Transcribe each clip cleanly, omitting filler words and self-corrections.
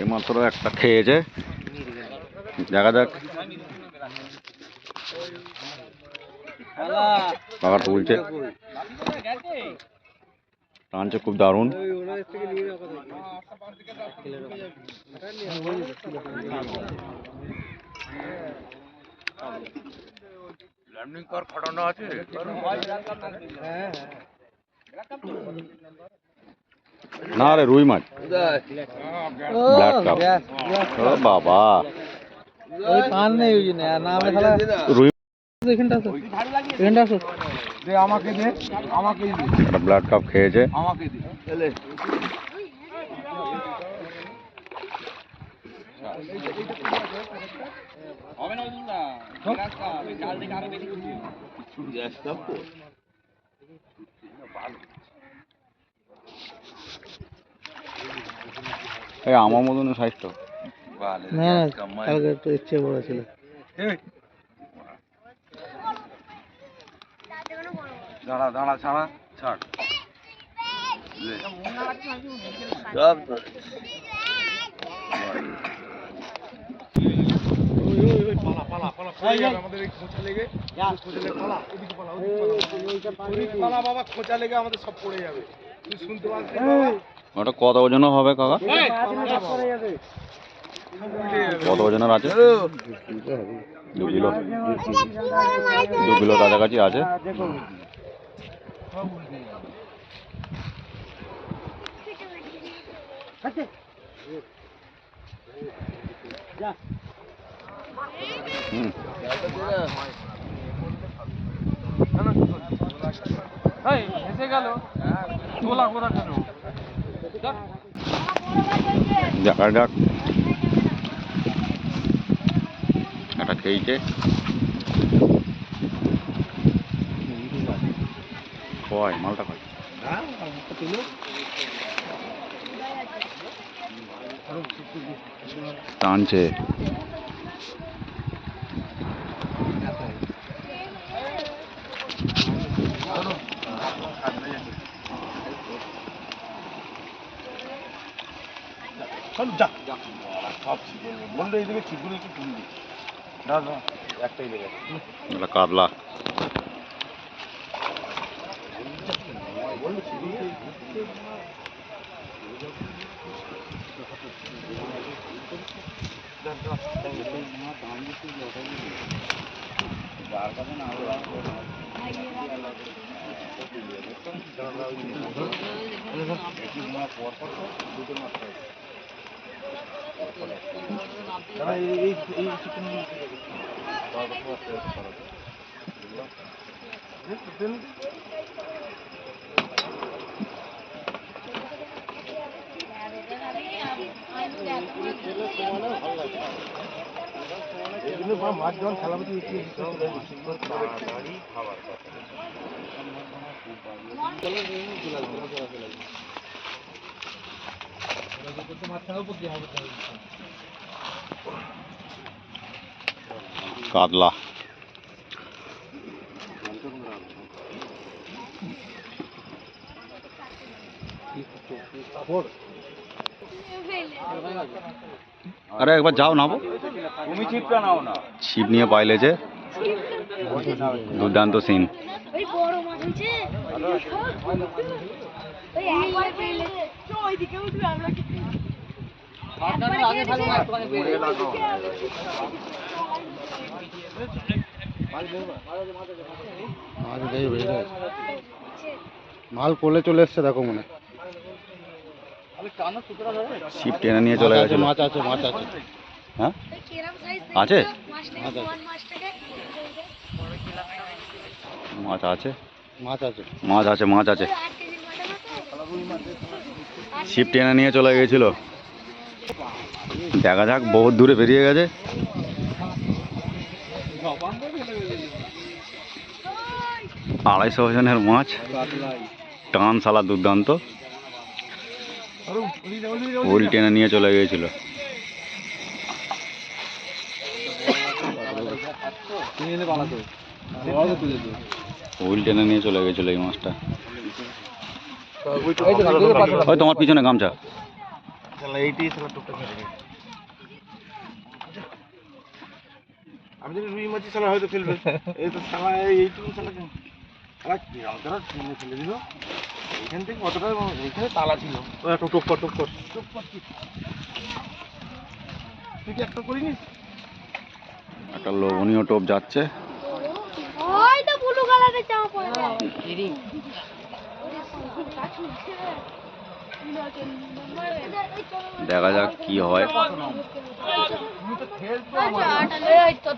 এইমাত্র একটা খেয়েছে, দেখা যাক। কাকা তুলছে, টানছে খুব দারুণ। না রে, রুই মাছ, ব্ল্যাক কাপ। ও বাবা, রুই একটা ব্ল্যাক কাপ খেয়েছে। এই আমার মতন সাইজ তো একটু ইচ্ছে বড় ছিল। দাঁড়া দাঁড়া, ছাড়া ছাড়। ওটা কত ওজনের হবে কাকা? কত ওজনের আছে? 2 কিলো, 2 কিলো কাছাকাছি আছে। দেখা যাক, এটা খেয়েছে। খোয়াই মালটা খাই, টানছে। কাতলা, কাতলা। আরে একবার যাও নাবো, তুমি ছিপটা নাও না। ছিপ নিয়ে পাইলেছে, দুর্দান্ত সিন। মাল কোলে চলে এসছে, দেখো মনে ছিপ টেনে নিয়ে চলে গেছে। মাছ আছে, মাছ আছে। হ্যাঁ আছে, মাছ আছে, মাছ আছে, মাছ আছে, মাছ আছে। ছিপ টেনে নিয়ে চলে গেছিল। দেখা যাক, বহুত দূরে বেরিয়ে গেছে। আড়াইশো ওজনের মাছ, টান শালা দুর্দান্ত। হুইল টেনে নিয়ে চলে গিয়েছিল। হুইল টেনে নিয়ে চলে গেছিল এই মাছটা। ওই তোমার পিছনে গামছা। এইটাই টুকটা ফেলে আমি যদি রুই মাছি সালা হয়তো ফেলবে এই তো সালা এইটুকু সালা ফেলে দিল এখান থেকে কতটা এখানে তালা ছিল টুক কর তুই কি একটা করিনি একটা লোভনীয় টোপ যাচ্ছে। দেখা যাক কি হয়।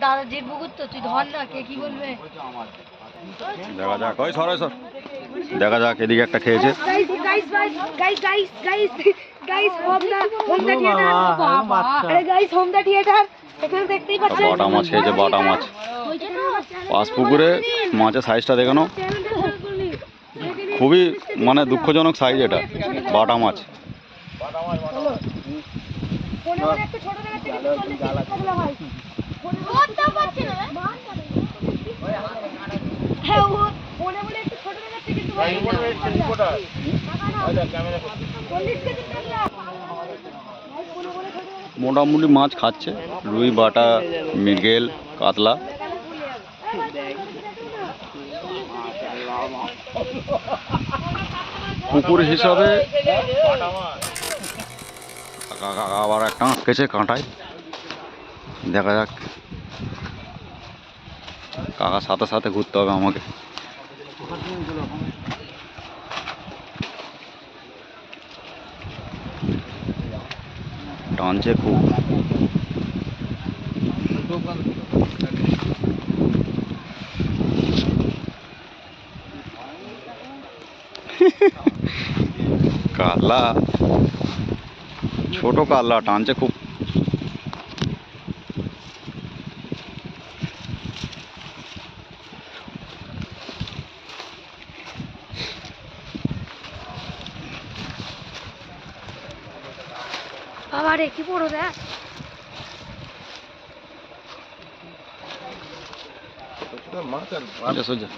দাদাজির পুকুর তো তুই ধর না, কে কি বলবে। দেখা যাক, ওই সর দেখা যাক, এদিকে একটা খেয়েছে। বাটা মাছ খেয়েছে, বাটা মাছ। পাঁচ পুকুরে মাছের সাইজটা দেখে নাও, খুবই মানে দুঃখজনক সাইজ এটা, বাটা মাছ। মোটামুটি মাছ খাচ্ছে, রুই, বাটা, মৃগেল, কাতলা। পুকুর হিসাবে আবার একটা আঁকেছে কাঁটায়। দেখা যাক, কাকার সাথে সাথে ঘুরতে হবে আমাকে। টানছে খুব। কাতলা, ছোট কাতলা, টানছে খুব। বাবা রে কি বড় দেখ। সোজা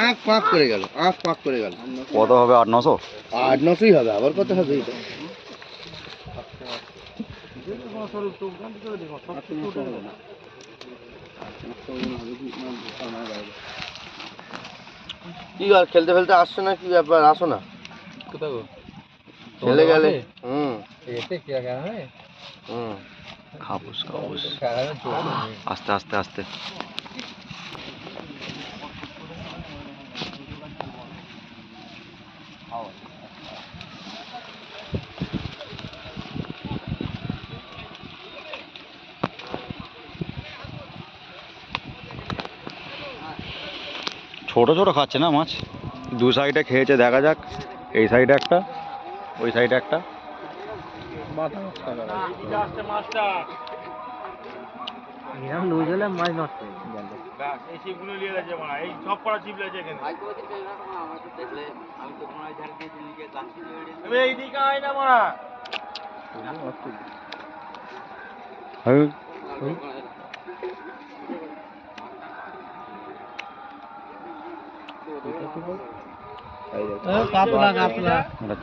আঁক পাক করে গেল, আঁক পাক করে গেল। কত হবে? 800-900? 800-900 হবে। আবার কত হবে এটা? কি আর খেলতে ফেলতে আসছো না, কি ব্যাপার? আসো না, খেলে গেলে। খাবুস খাবুস, আস্তে আস্তে আস্তে। ছোট ছোট খাচ্ছে না মাছ, দু সাইডে খেয়েছে। দেখা যাক, এই সাইডে একটা, ওই সাইডে একটা। মাছ নষ্ট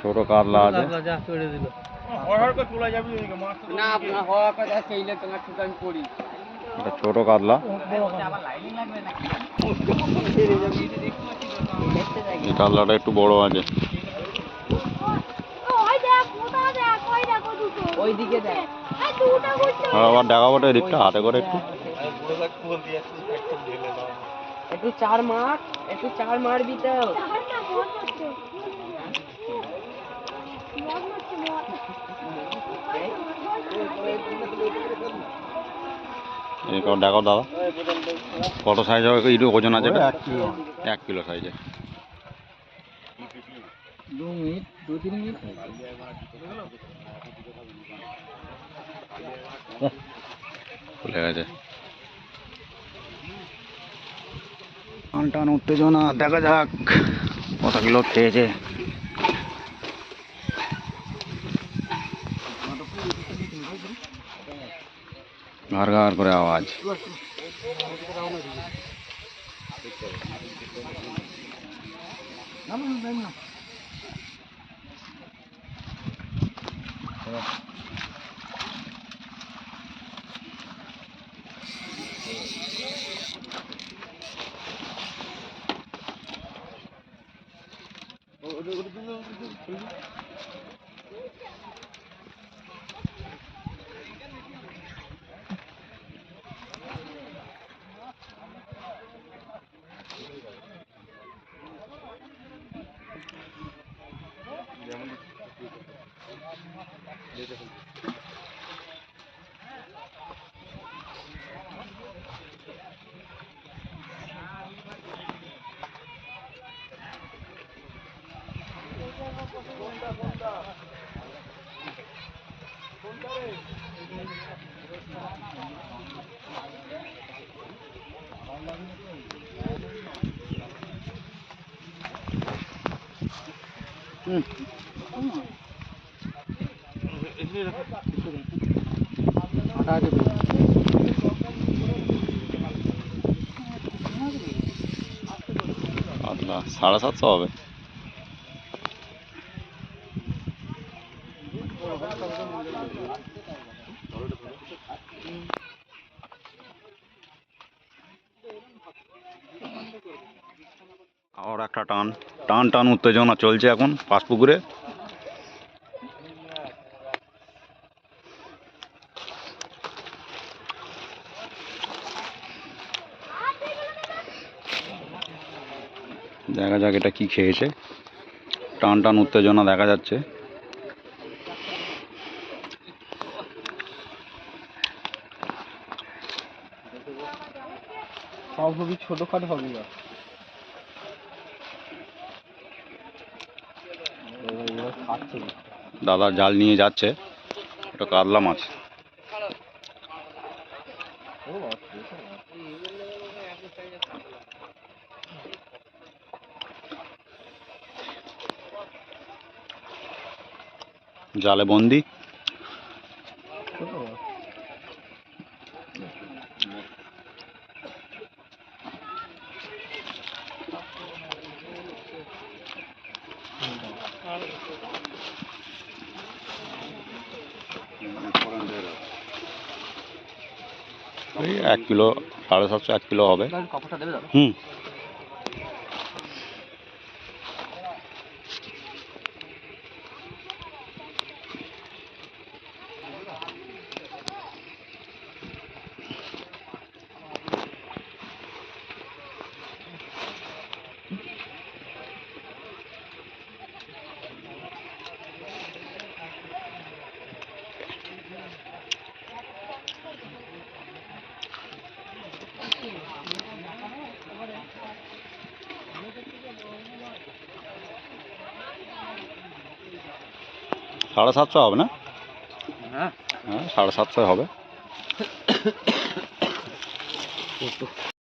ছোট কাতলা আছে। ছোট কাতলা, এই কাতলাটা একটু বড় আছে। আবার দেখাবো এদিকটা হাতে করে একটু। একটু চার মারবি তো। দেখো দাদা, কত সাইজ হবে? একটু ওজন আছে, 1 কিলো সাইজে। 2-3 মিনিট খুলে গেছে। টান উত্তেজনা, দেখা যাক কত কিলো খেয়েছে। ঘর ঘর করে আওয়াজ। পাতলা 750 হবে। আর একটা টান টান টান উত্তেজনা চলছে এখন পাঁচপুকুরে। দেখা যাক এটা কি খেয়েছে। টান টান উত্তেজনা দেখা যাচ্ছে। ছোটখাটো হবে না। দাদা জাল নিয়ে যাচ্ছে, এটা কাতলা মাছ। জালে বন্দি। এই 1 কিলো 750 1 কিলো হবে। হুম। সাড়ে 700 হবে না? হ্যাঁ 750 হবে।